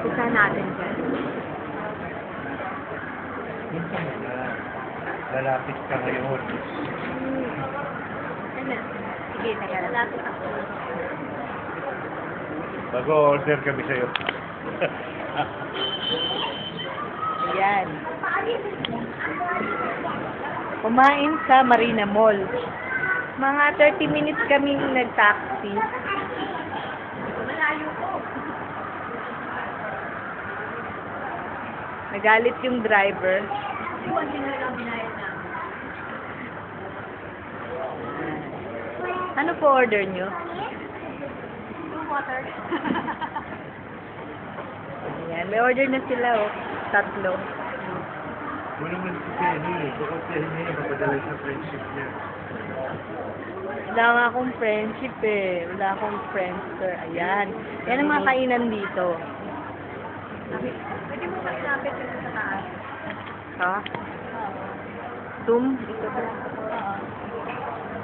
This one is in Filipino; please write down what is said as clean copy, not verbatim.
Umpisa natin dyan. Minsan na, lalapit ka ngayon. Ano? Sige, lalapit ako. Mag-order kami sa'yo. Ayan. Kumain sa Marina Mall. Mga 30 minutes kaming nag-taxi. Malayo po. Nagalit yung driver. Ano po order nyo? Water. Ayan, may order na sila, oh. 3. Wala naman si Penny. Bukod Penny niya, mapadala sa friendship niya. Wala nga akong friendship eh. Wala akong friendster. Ayan. Yan ang mga kainan dito. Pwede mo ba ilapit dito sa taas? Ha? Zoom? Ito ba?